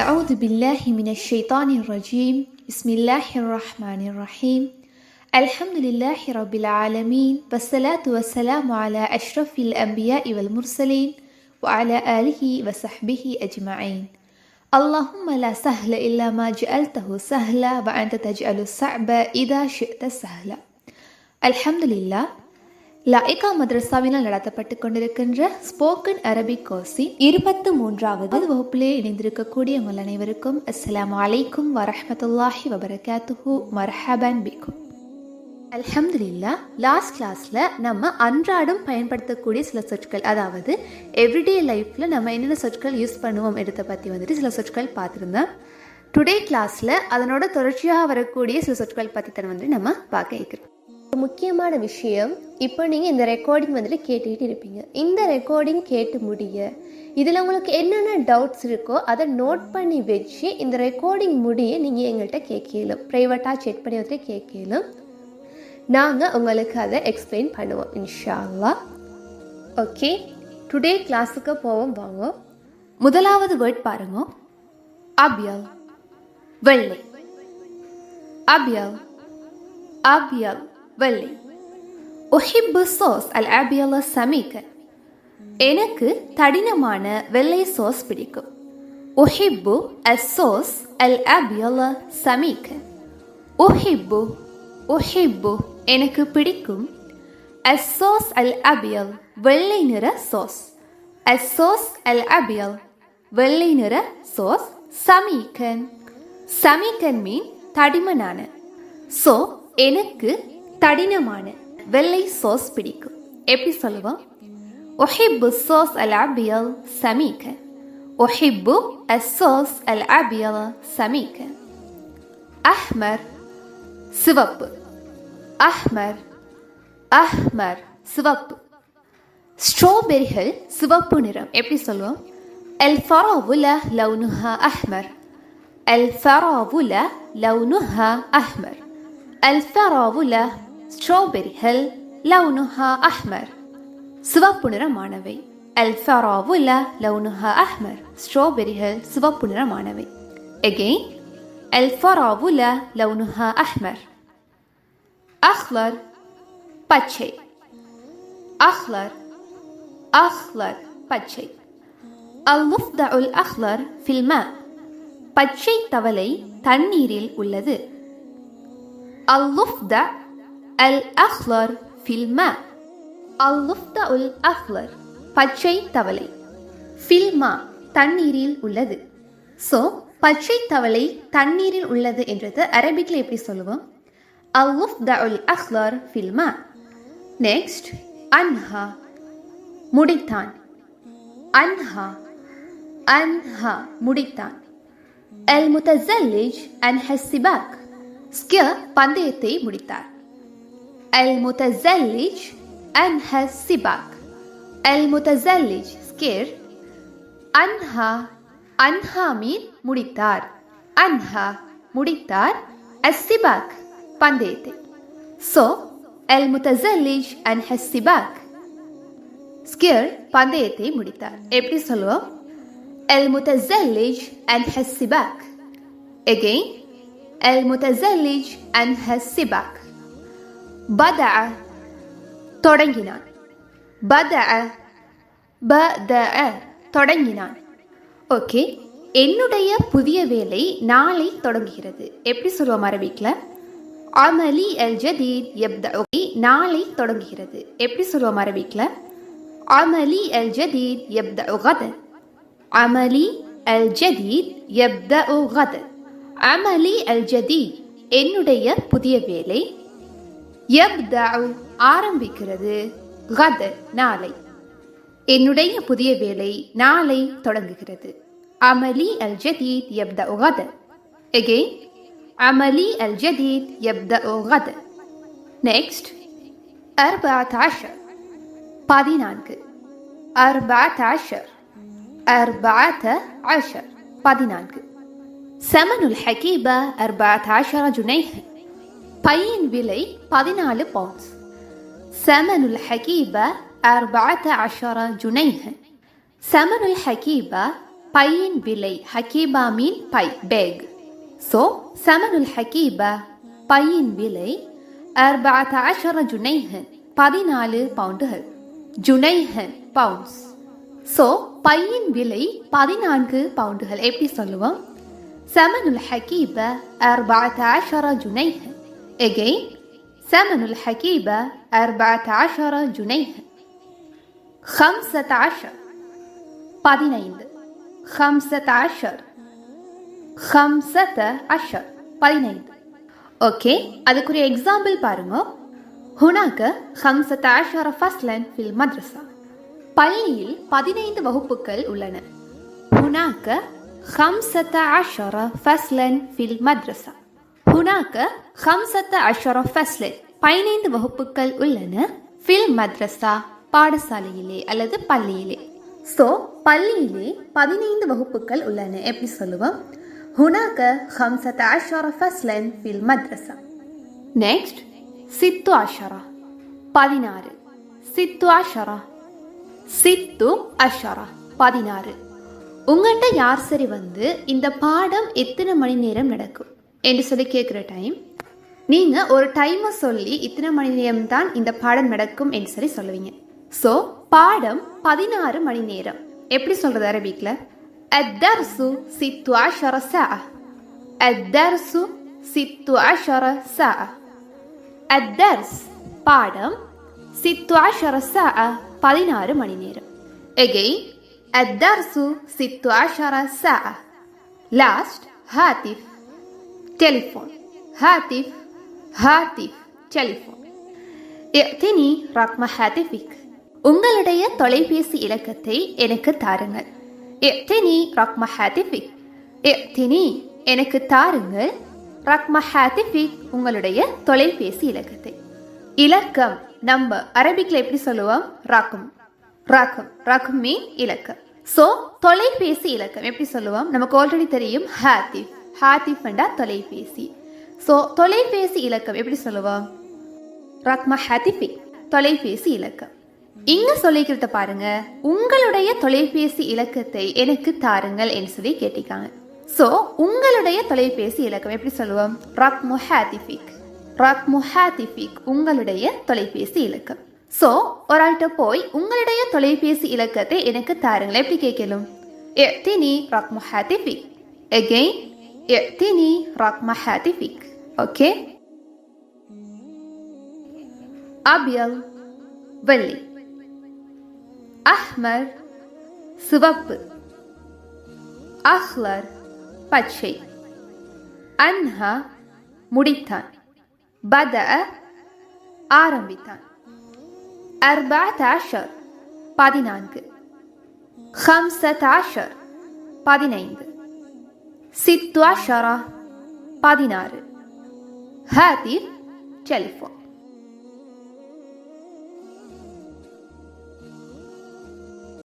أعوذ بالله من الشيطان الرجيم بسم الله الرحمن الرحيم الحمد لله رب العالمين والصلاة والسلام على أشرف الأنبياء والمرسلين وعلى آله وصحبه أجمعين اللهم لا سهل إلا ما جعلته سهلا وأنت تجعل الصعب إذا شئت سهلا الحمد لله லாயிகா மதரசாவினால் நடத்தப்பட்டு கொண்டிருக்கின்ற spoken Arabic கோர்ஸின் 23வது வகுப்பிலே இணைந்திருக்கக்கூடிய உங்கள் அனைவருக்கும் அஸ்ஸலாமு அலைக்கும் வரஹ்மத்துல்லாஹி வபரகாத்துஹு மர்ஹபன் பிக்கும். அல்ஹம்துலில்லாஹ், லாஸ்ட் கிளாஸில் நம்ம அன்றாடம் பயன்படுத்தக்கூடிய சில சொற்கள், அதாவது எவ்ரிடே லைஃப்பில் நம்ம என்னென்ன சொற்கள் யூஸ் பண்ணுவோம் எடுத்த பற்றி சில சொற்கள் பார்த்துருந்தோம். டுடே கிளாஸில் அதனோட தொடர்ச்சியாக வரக்கூடிய சில சொற்கள் பற்றி தான் நம்ம பார்க்க இருக்கிறோம். முக்கியமான விஷயம், இப்போ நீங்கள் இந்த ரெக்கார்டிங் கேட்டுக்கிட்டு இருப்பீங்க. இந்த ரெக்கார்டிங் கேட்டு முடிய இதில் உங்களுக்கு என்னென்ன டவுட்ஸ் இருக்கோ அதை நோட் பண்ணி வச்சு இந்த ரெக்கார்டிங் முடிய நீங்கள் எங்கள்கிட்ட கேட்கலும், ப்ரைவேட்டாக செக் பண்ணி கேட்கலும். நாங்கள் உங்களுக்கு அதை எக்ஸ்பிளைன் பண்ணுவோம் இன்ஷா அல்லாஹ். ஓகே, டுடே கிளாஸுக்கு போவோம் வாங்க. முதலாவது வேர்ட் பாருங்க, அபியல், வெள்ளை. அபியல், அபியல், வெள்ளை. உஹிப்பு சோஸ் அல் அபியல சமீக்க, எனக்கு தடினமான வெள்ளை சோஸ் பிடிக்கும். உஹிப்பு அல் சோஸ் அல் அபியல சமீக்க. உஹிப்பு, உஹிப்பு எனக்கு பிடிக்கும். அல் சோஸ் அல் அபியல், வெள்ளை நிற சோஸ். அல் சோஸ் அல் அபியல், வெள்ளை நிற சோஸ். சமீக்கன், சமீக்கன் மீன் தடிமனான. ஸோ எனக்கு தடினமான வெள்ளை சோஸ் பிடிக்கும். எப்படி சொல்லுவோம்? உஹிப்பு சோஸ் அல் அபியல் சமீக்க. உஹிப்பு அஸ்ஸோஸ் அல் அபியல் சமீக்க. அஹ்மர், சிவப்பு. அஹ்மர், அஹ்மர் சிவப்பு. ஸ்ட்ராபெரிகள் சிவப்பு நிறம். எப்படி சொல்லுவோம்? அல் ஃபராவுல லவுனுஹா அஹ்மர். அல் ஃபராவுல லவுனுஹா அஹ்மர். அல்ஃபராவுல ஸ்ட்ராபெரிகள் லவுனுஹா அஹ்மர், சிவப்பு நிறமானவை. அல்ஃபராவுல லவுனுஹா அஹ்மர், ஸ்ட்ராபெரிகள் சிவப்பு நிறமானவை. எகெயின், அல்ஃபராவுல லவுனுஹா அஹ்மர். அஹ்லர், பச்சை. அஹ்லர், அஹ்லர் பச்சை. அல்-முஃப்தஉல் அஹ்லர் ஃபில் மா, பச்சை தவளை தண்ணீரில் உள்ளது. اللفدع الأخضر في الماء. اللفدع الأخضر பச்சை தவளை. ஃபில்மா தண்ணீரில் உள்ளது. ஸோ பச்சை தவளை தண்ணீரில் உள்ளது என்றது அரபிக்கில் எப்படி சொல்லுவோம்? اللفدع الأخضر في الماء. நெக்ஸ்ட், அன்ஹா, முடித்தான். அன்ஹா, அன்ஹா முடித்தான். المتزلج أنهى السباق, ஸ்கியர் பந்தயத்தை முடித்தார். அல் முத்தஸல்லிஜ் அன்ஹா சிபாக். அல் முத்தஸல்லிஜ் ஸ்கியர். அன்ஹா, அன்ஹா மீன் முடித்தார். அன்ஹா முடித்தார். அஸ்ஸிபாக் பந்தயத்தை. ஸோ அல் முத்தஸல்லிஜ் அன்ஹா சிபாக், ஸ்கியர் பந்தயத்தை முடித்தார். எப்படி சொல்லுவோம்? அல் முத்தஸல்லிஜ் அன்ஹா சிபாக். எகெயின், المتزلج أنهى السباق. بدأ, தொடங்கினான். بدأ, بدأ தொடங்கினான். ஓகே, என்னுடைய புதிய வேலை நாளை தொடங்குகிறது. எப்படி சொல்லுவோம் அரபிக்கில்? அமலி அல் ஜதீத் யப்தஉ, நாளை தொடங்குகிறது. எப்படி சொல்லுவோம் அரபிக்கில்? அமலி அல் ஜதீத் யப்தஉ கதன். அமலி அல் ஜதீத் யப்தஉ கதன். அமலி அல் ஜதீத் என்னுடைய புதிய வேலை. யப்தஉ ஆரம்பிக்கிறது. கத நாளை. என்னுடைய புதிய வேலை நாளை தொடங்குகிறது. அமலி அல் ஜதீத் யப்தஉ கத. எகெயின், அமலி அல் ஜதீத் யப்தஉ கத. நெக்ஸ்ட், 14, 14. 14, 14 14. சமனுல் ஹகீப 14 ஜுனைஹ், பையின் விலை 14 பவுண்ட்ஸ். சமனுல் ஹகீப 14 ஜுனைஹ். சமனுல் ஹகீப பையின் விலை, ஹக்கீபா மீன் பை, பேக். ஸோ சமனுல் ஹக்கீபா பையின் விலை 14 ஜுனைஹன், 14 பவுண்டுகள். ஜுனைஹன் பவுண்ட்ஸ். ஸோ பையின் விலை 14 பவுண்டுகள். எப்படி சொல்லுவோம்? சமனுல் ஹக்கீபா 14 ஜுனைஹன். எகெயின் ثمن الحكيبة 14 جنيها. 15 15 15 15 15. ஓகே, அதுக்குரிய எக்ஸாம்பிள் பாருங்க. هناك 15 فصلا في المدرسة. பள்ளியில் 15 வகுப்புகள் உள்ளன. هناك 15 فصلا في المدرسة. هناك 15 فصل 15 வகுப்புகள் உள்ளன. ஃபில் மத்ரஸா பாடசாலையிலே அல்லது பள்ளியிலே. ஸோ பள்ளியிலே 15 வகுப்புகள் உள்ளன. எப்படி சொல்லுவோம்? هناك 15 فصلا في المدرسة. நெக்ஸ்ட் 16 16 16 16 16. உங்கள்கிட்ட யார் சரி வந்து இந்த பாடம் எத்தனை மணி நேரம் நடக்கும் என்று சொல்லி கேட்குற டைம், நீங்கள் ஒரு டைமை சொல்லி இத்தனை மணி நேரம் தான் இந்த பாடம் நடக்கும் என்று சொல்லி சொல்லுவீங்க. ஸோ பாடம் 16 மணி நேரம். எப்படி சொல்கிறது அரபிக்கில்? அத்தர்சு 16 ساعة. அத்தர்சு 16 ساعة. அத்தர்ஸ் பாடம் 16 ساعة 16 மணி நேரம். எகெயின் அத்தர்சு 16 ساعة. லாஸ்ட் ஹாத்திஃப் டெலிஃபோன். هاتف هاتف டெலிஃபோன். اعطني رقم هاتفك. உங்களுடைய தொலைபேசி இலக்கத்தை எனக்கு தாருங்கள். اعطني رقم هاتفك. اعطني எனக்கு தாருங்கள். رقم هاتفك உங்களுடைய தொலைபேசி இலக்கத்தை. இலக்கம் நம்பர் அரபிக்ல எப்படி சொல்லுவோம்? ரகம். ரகம் ரகம் மீன் இலக்கம். ஸோ தொலைபேசி இலக்கம் எப்படி சொல்லுவோம்? நமக்கு ஆல்ரெடி தெரியும் ஹாத்திஃப். ஹாத்திஃப் என்றா தொலைபேசி. ஸோ தொலைபேசி இலக்கம் எப்படி சொல்லுவோம்? ரக்ம ஹாத்திஃபிக் தொலைபேசி இலக்கம். இங்க சொல்லிக்கிறத பாருங்க, உங்களுடைய தொலைபேசி இலக்கத்தை எனக்கு தாருங்கள் என்று சொல்லி கேட்டிருக்காங்க. ஸோ உங்களுடைய தொலைபேசி இலக்கம் எப்படி சொல்லுவோம்? ரக்மு ஹாத்திஃபிக். ரக்மு ஹாத்திஃபிக் உங்களுடைய தொலைபேசி இலக்கம். ஸோ ஒரு ஆள்கிட்ட போய் உங்களுடைய தொலைபேசி இலக்கத்தை எனக்கு தாருங்கள் எப்படி கேட்கலும்? اعطني رقم هاتفك. again اعطني رقم هاتفك. ஓகே. அபியல் வெள்ளி. அஹ்மர் சிவப்பு. அஹ்லர் பச்சை. அன்ஹா முடித்தான். பதஅ ஆரம்பித்தான். 14 14 15 15 16 16 ஹாத்திஃப் டெலிஃபோன்.